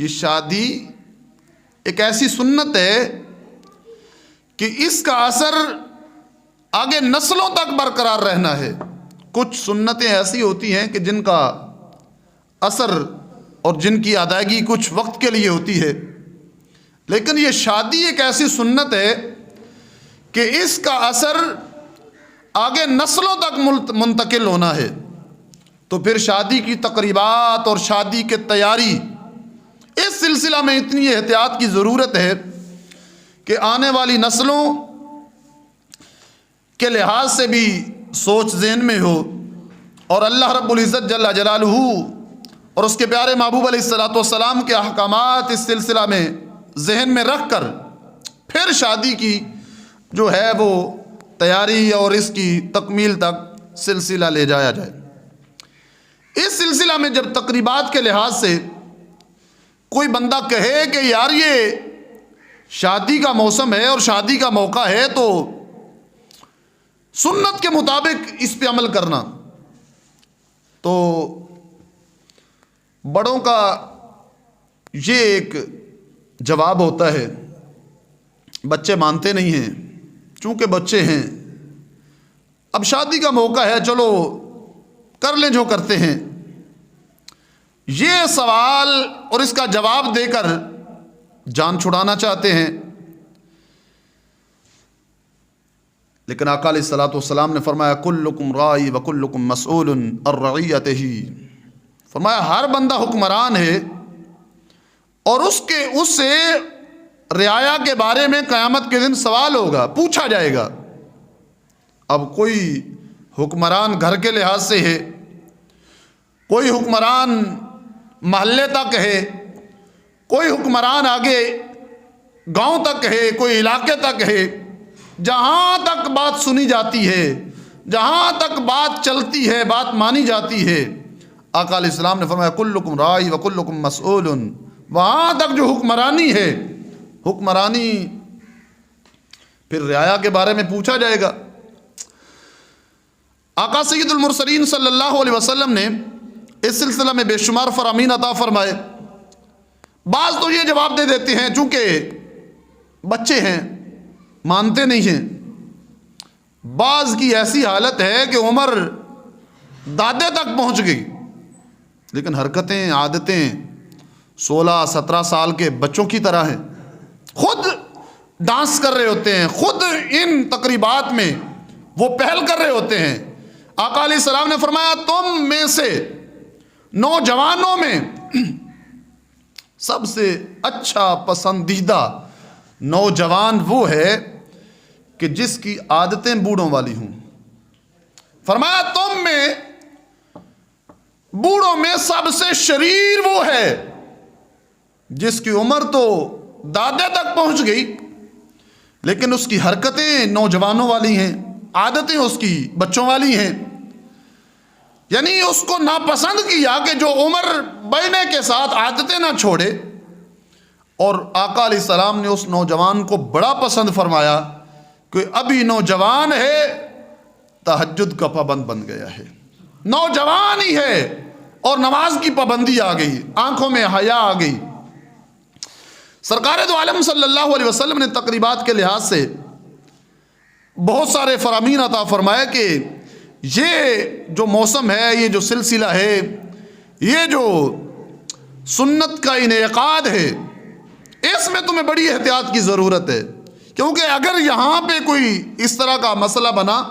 یہ شادی ایک ایسی سنت ہے کہ اس کا اثر آگے نسلوں تک برقرار رہنا ہے۔ کچھ سنتیں ایسی ہوتی ہیں کہ جن کا اثر اور جن کی ادائیگی کچھ وقت کے لیے ہوتی ہے، لیکن یہ شادی ایک ایسی سنت ہے کہ اس کا اثر آگے نسلوں تک منتقل ہونا ہے۔ تو پھر شادی کی تقریبات اور شادی کے تیاری، اس سلسلہ میں اتنی احتیاط کی ضرورت ہے کہ آنے والی نسلوں کے لحاظ سے بھی سوچ ذہن میں ہو، اور اللہ رب العزت جل جلالہ اور اس کے پیارے محبوب علیہ الصلوۃ والسلام کے احکامات اس سلسلہ میں ذہن میں رکھ کر پھر شادی کی جو ہے وہ تیاری اور اس کی تکمیل تک سلسلہ لے جایا جائے۔ اس سلسلہ میں جب تقریبات کے لحاظ سے کوئی بندہ کہے کہ یار یہ شادی کا موسم ہے اور شادی کا موقع ہے تو سنت کے مطابق اس پہ عمل کرنا، تو بڑوں کا یہ ایک جواب ہوتا ہے، بچے مانتے نہیں ہیں، چونکہ بچے ہیں، اب شادی کا موقع ہے چلو کر لیں جو کرتے ہیں۔ یہ سوال اور اس کا جواب دے کر جان چھڑانا چاہتے ہیں، لیکن آقا علیہ الصلوۃ والسلام نے فرمایا کلکم رائی وکلکم مسئول عن رعیتہ، فرمایا ہر بندہ حکمران ہے اور اس سے رعایا کے بارے میں قیامت کے دن سوال ہوگا، پوچھا جائے گا۔ اب کوئی حکمران گھر کے لحاظ سے ہے، کوئی حکمران محلے تک ہے، کوئی حکمران آگے گاؤں تک ہے، کوئی علاقے تک ہے، جہاں تک بات سنی جاتی ہے، جہاں تک بات چلتی ہے، بات مانی جاتی ہے، آقا علیہ السلام نے فرمایا کلکم رائی وکلکم مسئول، وہاں تک جو حکمرانی ہے، حکمرانی پھر رعایا کے بارے میں پوچھا جائے گا۔ آقا سید المرسلین صلی اللہ علیہ وسلم نے اس سلسلہ میں بے شمار فرامین عطا فرمائے۔ بعض تو یہ جواب دے دیتے ہیں چونکہ بچے ہیں مانتے نہیں ہیں، بعض کی ایسی حالت ہے کہ عمر دادے تک پہنچ گئی لیکن حرکتیں عادتیں 16-17 سال کے بچوں کی طرح ہیں، خود ڈانس کر رہے ہوتے ہیں، خود ان تقریبات میں وہ پہل کر رہے ہوتے ہیں۔ آقا علیہ السلام نے فرمایا تم میں سے نوجوانوں میں سب سے اچھا پسندیدہ نوجوان وہ ہے کہ جس کی عادتیں بوڑھوں والی ہوں۔ فرمایا تم میں بوڑھوں میں سب سے شریر وہ ہے جس کی عمر تو دادے تک پہنچ گئی لیکن اس کی حرکتیں نوجوانوں والی ہیں، عادتیں اس کی بچوں والی ہیں۔ یعنی اس کو ناپسند کیا کہ جو عمر بڑھنے کے ساتھ عادتیں نہ چھوڑے، اور آقا علیہ السلام نے اس نوجوان کو بڑا پسند فرمایا کہ ابھی نوجوان ہے، تہجد کا پابند بن گیا ہے، نوجوان ہی ہے اور نماز کی پابندی آ گئی، آنکھوں میں حیا آ گئی۔ سرکار دو عالم صلی اللہ علیہ وسلم نے تقریبات کے لحاظ سے بہت سارے فرامین عطا فرمائے کہ یہ جو موسم ہے، یہ جو سلسلہ ہے، یہ جو سنت کا انعقاد ہے، اس میں تمہیں بڑی احتیاط کی ضرورت ہے، کیونکہ اگر یہاں پہ کوئی اس طرح کا مسئلہ بنا،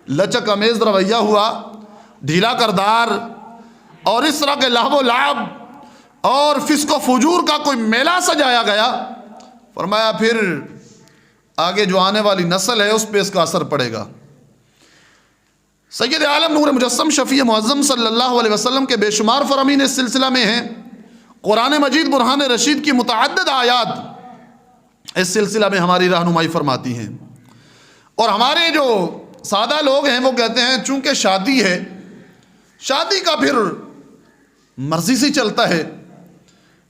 لچک امیز رویہ ہوا، ڈھیلا کردار اور اس طرح کے لہو و لعب اور فسق و فجور کا کوئی میلہ سجایا گیا، فرمایا پھر آگے جو آنے والی نسل ہے اس پہ اس کا اثر پڑے گا۔ سید عالم نور مجسم شفیع معظم صلی اللہ علیہ وسلم کے بے شمار فرامین اس سلسلہ میں ہیں۔ قرآن مجید برہان رشید کی متعدد آیات اس سلسلہ میں ہماری رہنمائی فرماتی ہیں، اور ہمارے جو سادہ لوگ ہیں وہ کہتے ہیں چونکہ شادی ہے، شادی کا پھر مرضی سے چلتا ہے،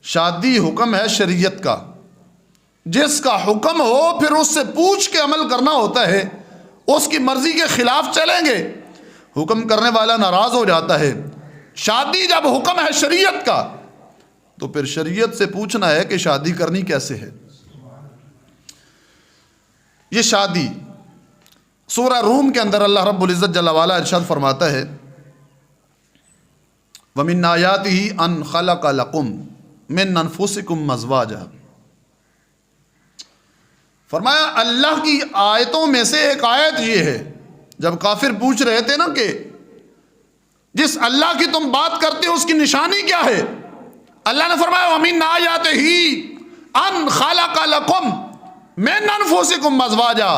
شادی حکم ہے شریعت کا، جس کا حکم ہو پھر اس سے پوچھ کے عمل کرنا ہوتا ہے، اس کی مرضی کے خلاف چلیں گے حکم کرنے والا ناراض ہو جاتا ہے۔ شادی جب حکم ہے شریعت کا، تو پھر شریعت سے پوچھنا ہے کہ شادی کرنی کیسے ہے. یہ شادی سورہ روم کے اندر اللہ رب العزت جل وعلا ارشاد فرماتا ہے وَمِنْ آيَاتِهِ أَنْ خَلَقَ لَكُمْ مِنْ أَنفُسِكُمْ أَزْوَاجًا. فرمایا اللہ کی آیتوں میں سے ایک آیت یہ ہے. جب کافر پوچھ رہے تھے نا کہ جس اللہ کی تم بات کرتے ہو اس کی نشانی کیا ہے, اللہ نے فرمایا وَمِنْ آيَاتِهِ أَنْ خَلَقَ لَكُمْ مِنْ أَنفُسِكُمْ أَزْوَاجًا.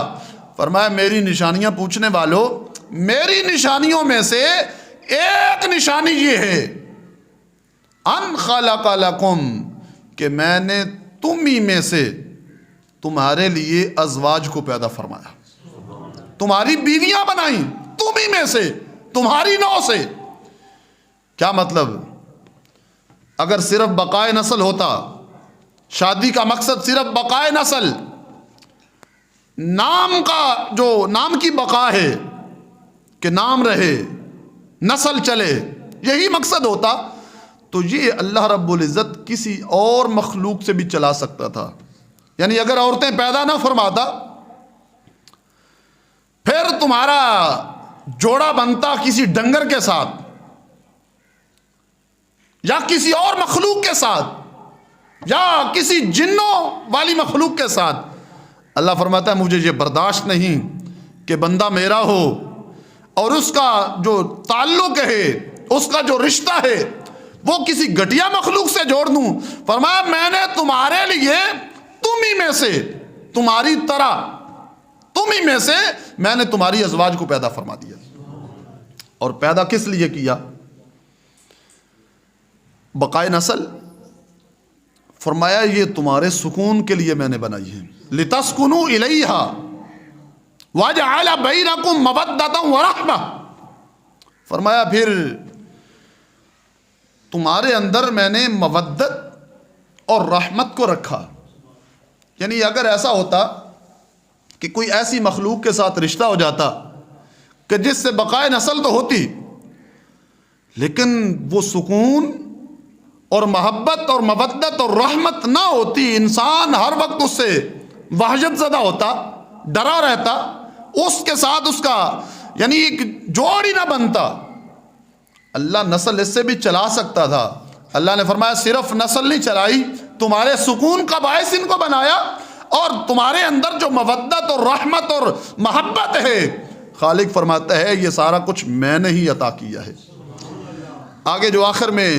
فرمایا میری نشانیاں پوچھنے والوں, میری نشانیوں میں سے ایک نشانی یہ ہے ان خلق لکم, کہ میں نے تم ہی میں سے تمہارے لیے ازواج کو پیدا فرمایا, تمہاری بیویاں بنائیں تم ہی میں سے, تمہاری نو سے. کیا مطلب؟ اگر صرف بقائے نسل ہوتا, شادی کا مقصد صرف بقائے نسل, نام کا جو نام کی بقا ہے کہ نام رہے, نسل چلے, یہی مقصد ہوتا تو یہ اللہ رب العزت کسی اور مخلوق سے بھی چلا سکتا تھا. یعنی اگر عورتیں پیدا نہ فرماتا پھر تمہارا جوڑا بنتا کسی ڈنگر کے ساتھ یا کسی اور مخلوق کے ساتھ یا کسی جنوں والی مخلوق کے ساتھ. اللہ فرماتا ہے مجھے یہ برداشت نہیں کہ بندہ میرا ہو اور اس کا جو تعلق ہے, اس کا جو رشتہ ہے وہ کسی گھٹیا مخلوق سے جوڑ دوں. فرمایا میں نے تمہارے لیے تم ہی میں سے, تمہاری طرح تم ہی میں سے میں نے تمہاری ازواج کو پیدا فرما دیا. اور پیدا کس لیے کیا؟ بقائے نسل. فرمایا یہ تمہارے سکون کے لیے میں نے بنائی ہے. لِتَسْكُنُوا إِلَيْهَا وَجَعَلَ بَيْنَكُمْ مَوَدَّةً وَرَحْمَةً. فرمایا پھر تمہارے اندر میں نے مودت اور رحمت کو رکھا. یعنی اگر ایسا ہوتا کہ کوئی ایسی مخلوق کے ساتھ رشتہ ہو جاتا کہ جس سے بقائے نسل تو ہوتی لیکن وہ سکون اور محبت اور مودت اور رحمت نہ ہوتی, انسان ہر وقت اس سے وحشت زدہ ہوتا, ڈرا رہتا, اس کے ساتھ اس کا یعنی ایک جوڑ ہی نہ بنتا. اللہ نسل اس سے بھی چلا سکتا تھا. اللہ نے فرمایا صرف نسل نہیں چلائی, تمہارے سکون کا باعث ان کو بنایا اور تمہارے اندر جو مودت اور رحمت اور محبت ہے خالق فرماتا ہے یہ سارا کچھ میں نے ہی عطا کیا ہے. آگے جو آخر میں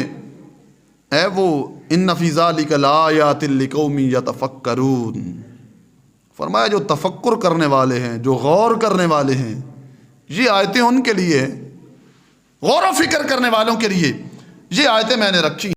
ہے وہ ان فی ذالک لآیات لقوم یتفکرون. فرمایا جو تفکر کرنے والے ہیں, جو غور کرنے والے ہیں, یہ آیتیں ان کے لیے, غور و فکر کرنے والوں کے لیے یہ آیتیں میں نے رکھی.